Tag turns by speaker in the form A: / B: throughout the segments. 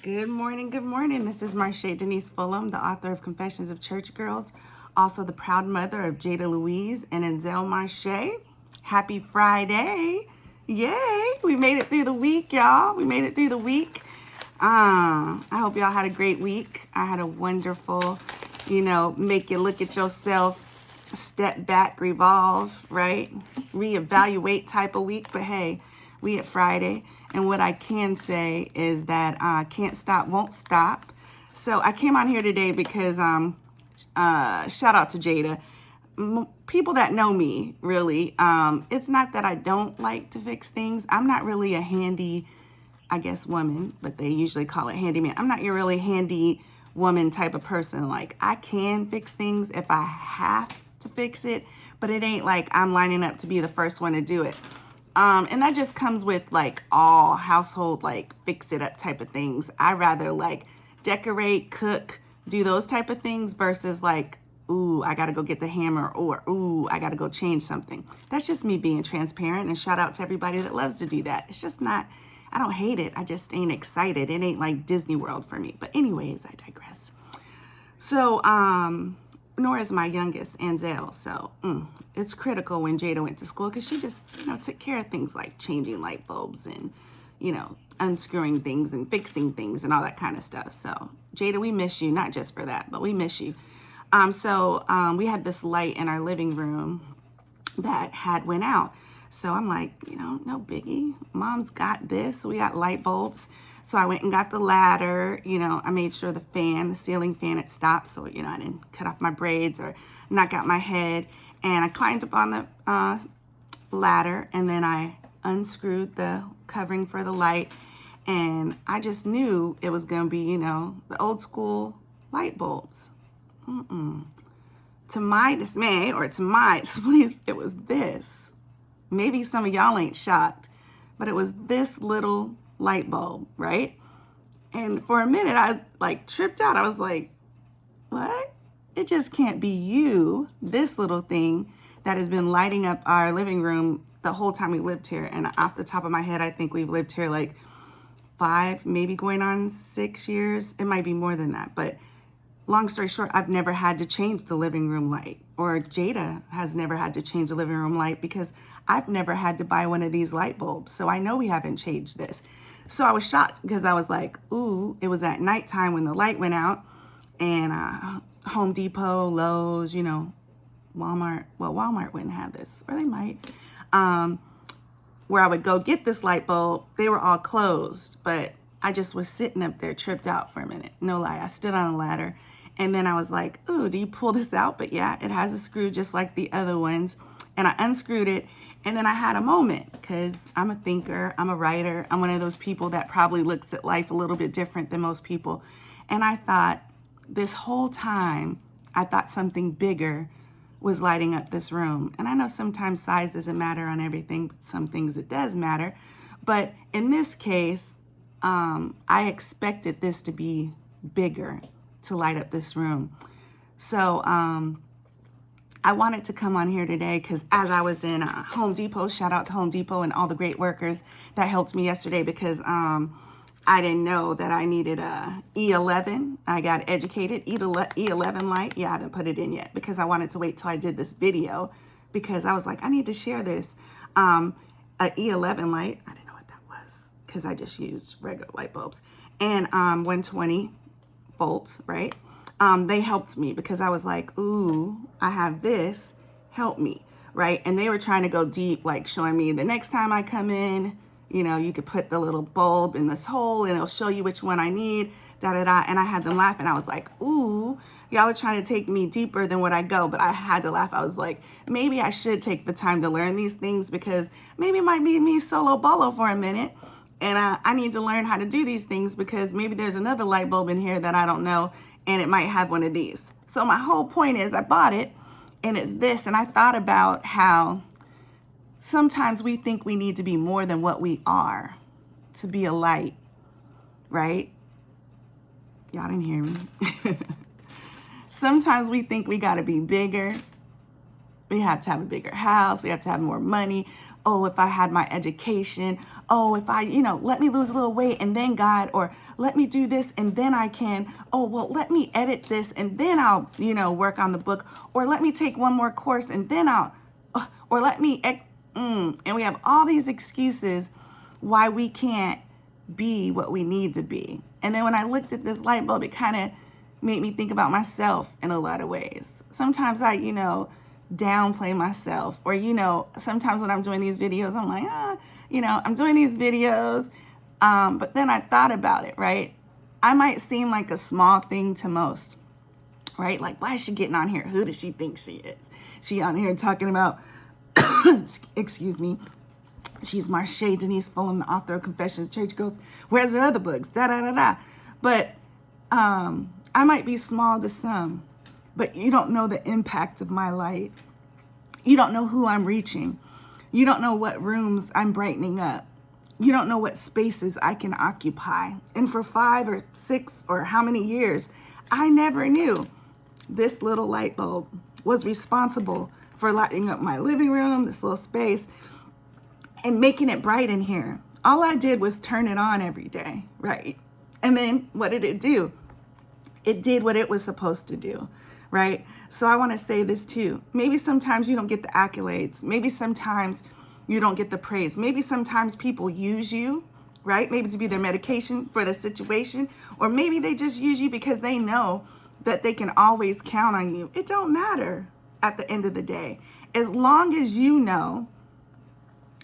A: Good morning, good morning. This is Marche Denise Fulham, the author of Confessions of Church Girls, also the proud mother of Jada Louise and Enzel Marche. Happy Friday. Yay, we made it through the week, y'all. We made it through the week. I hope y'all had a great week. I had a wonderful, make you look at yourself, step back, revolve, right? Reevaluate type of week. But hey, we at Friday. And what I can say is that can't stop, won't stop. So I came on here today because shout out to Jada. People that know me, really, it's not that I don't like to fix things. I'm not really a handy, I guess, woman, but they usually call it handyman. I'm not your really handy woman type of person. Like, I can fix things if I have to fix it, but it ain't like I'm lining up to be the first one to do it. And that just comes with like all household, like fix it up type of things. I rather like decorate, cook, do those type of things versus like, ooh, I got to go get the hammer, or ooh, I got to go change something. That's just me being transparent, and shout out to everybody that loves to do that. It's just not, I don't hate it. I just ain't excited. It ain't like Disney World for me. But anyways, I digress. So, nor is my youngest, Anzel. So it's critical when Jada went to school because she just, took care of things like changing light bulbs and, unscrewing things and fixing things and all that kind of stuff. So Jada, we miss you, not just for that, but we miss you. So we had this light in our living room that had went out. So I'm like, no biggie. Mom's got this. We got light bulbs. So I went and got the ladder. I made sure the ceiling fan, it stopped. So, I didn't cut off my braids or knock out my head. And I climbed up on the ladder, and then I unscrewed the covering for the light. And I just knew it was going to be, the old school light bulbs. To my dismay, or to my displeasure, it was this. Maybe some of y'all ain't shocked, but it was this little light bulb, right? And for a minute, I like tripped out. I was like, what? It just can't be you, this little thing that has been lighting up our living room the whole time we lived here. And off the top of my head, I think we've lived here like 5, maybe going on 6 years. It might be more than that. But long story short, I've never had to change the living room light, or Jada has never had to change the living room light because I've never had to buy one of these light bulbs. So I know we haven't changed this. So I was shocked because I was like, ooh, it was at nighttime when the light went out, and Home Depot, Lowe's, Walmart. Well, Walmart wouldn't have this, or they might. Where I would go get this light bulb, they were all closed, but I just was sitting up there tripped out for a minute. No lie, I stood on a ladder, and then I was like, ooh, do you pull this out? But yeah, it has a screw just like the other ones. And I unscrewed it, and then I had a moment because I'm a thinker, I'm a writer, I'm one of those people that probably looks at life a little bit different than most people. And I thought this whole time, I thought something bigger was lighting up this room. And I know sometimes size doesn't matter on everything, but some things it does matter. But in this case, I expected this to be bigger to light up this room. So I wanted to come on here today because as I was in Home Depot, shout out to Home Depot and all the great workers that helped me yesterday, because I didn't know that I needed a E11. I got educated, E11 light. Yeah, I haven't put it in yet because I wanted to wait till I did this video, because I was like, I need to share this. A E11 light, I didn't know what that was because I just used regular light bulbs. And 120 volt, right? They helped me because I was like, ooh, I have this, help me, right? And they were trying to go deep, like showing me the next time I come in, you could put the little bulb in this hole and it'll show you which one I need, da da da. And I had them laughing. I was like, ooh, y'all are trying to take me deeper than what I go. But I had to laugh. I was like, maybe I should take the time to learn these things, because maybe it might be me solo bolo for a minute. And I need to learn how to do these things, because maybe there's another light bulb in here that I don't know, and it might have one of these. So my whole point is I bought it, and it's this. And I thought about how sometimes we think we need to be more than what we are to be a light, right? Y'all didn't hear me. Sometimes we think we got to be bigger We have to have a bigger house. We have to have more money. Oh, if I had my education. Oh, if I, let me lose a little weight and then God, or let me do this and then I can. Oh, well, let me edit this and then I'll, work on the book. Or let me take one more course and then I'll, or let me, and we have all these excuses why we can't be what we need to be. And then when I looked at this light bulb, it kind of made me think about myself in a lot of ways. Sometimes I, downplay myself, or, sometimes when I'm doing these videos, I'm like, I'm doing these videos. But then I thought about it, right? I might seem like a small thing to most, right? Like, why is she getting on here? Who does she think she is? She on here talking about, excuse me, she's Marsha Denise Fulham, the author of Confessions of Church Girls. Where's her other books? Da da da da. But I might be small to some, but you don't know the impact of my light. You don't know who I'm reaching. You don't know what rooms I'm brightening up. You don't know what spaces I can occupy. And for 5 or 6 or how many years, I never knew this little light bulb was responsible for lighting up my living room, this little space, and making it bright in here. All I did was turn it on every day, right? And then what did it do? It did what it was supposed to do, right? So I want to say this too. Maybe sometimes you don't get the accolades. Maybe sometimes you don't get the praise. Maybe sometimes people use you, right? Maybe to be their medication for the situation, or maybe they just use you because they know that they can always count on you. It don't matter at the end of the day. As long as you know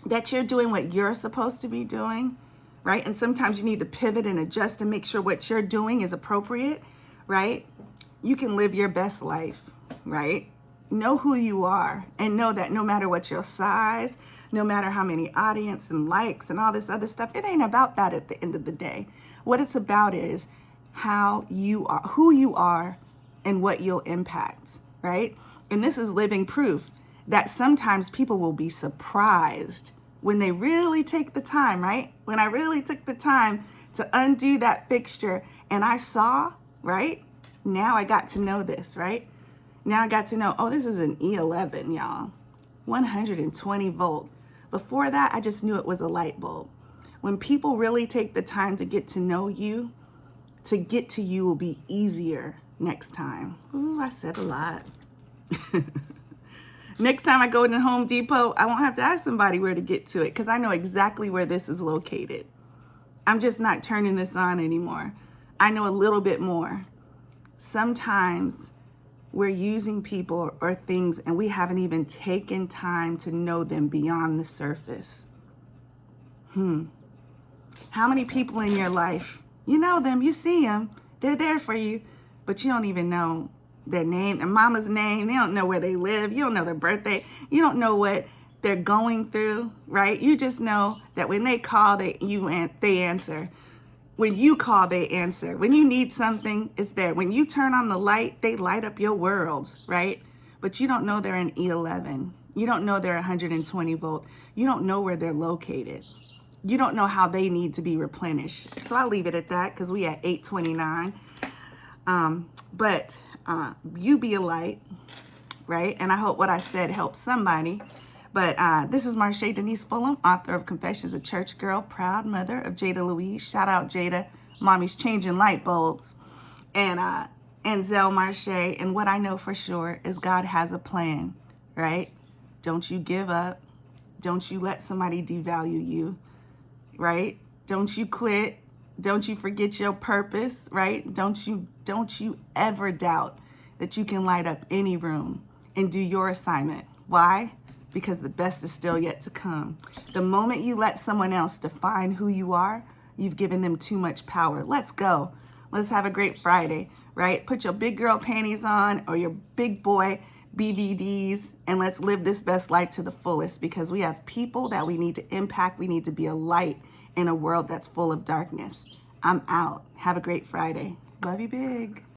A: that you're doing what you're supposed to be doing, right? And sometimes you need to pivot and adjust and make sure what you're doing is appropriate, right? You can live your best life, right? Know who you are and know that no matter what your size, no matter how many audience and likes and all this other stuff, it ain't about that at the end of the day. What it's about is how you are, who you are, and what you'll impact, right? And this is living proof that sometimes people will be surprised when they really take the time, right? When I really took the time to undo that fixture and I saw, right? Now I got to know this, right? Now I got to know, oh, this is an E11, y'all. 120 volt. Before that, I just knew it was a light bulb. When people really take the time to get to know you, to get to you will be easier next time. Ooh, I said a lot. Next time I go to Home Depot, I won't have to ask somebody where to get to it because I know exactly where this is located. I'm just not turning this on anymore. I know a little bit more. Sometimes we're using people or things and we haven't even taken time to know them beyond the surface. How many people in your life, you know them, you see them, they're there for you, but you don't even know their name, their mama's name. They don't know where they live. You don't know their birthday. You don't know what they're going through, right? You just know that when they call, they answer. When you call, they answer. When you need something, it's there. When you turn on the light, they light up your world, right? But you don't know they're an E11. You don't know they're 120 volt. You don't know where they're located. You don't know how they need to be replenished. So I'll leave it at that because we at 8:29. But you be a light, right? And I hope what I said helps somebody. But this is Marsha Denise Fulham, author of Confessions of Church Girl, proud mother of Jada Louise. Shout out Jada, mommy's changing light bulbs. And Zell Marsha. And what I know for sure is God has a plan, right? Don't you give up. Don't you let somebody devalue you, right? Don't you quit. Don't you forget your purpose, right? Don't you ever doubt that you can light up any room and do your assignment. Why? Because the best is still yet to come. The moment you let someone else define who you are, you've given them too much power. Let's go. Let's have a great Friday, right? Put your big girl panties on or your big boy BVDs and let's live this best life to the fullest because we have people that we need to impact. We need to be a light in a world that's full of darkness. I'm out. Have a great Friday. Love you big.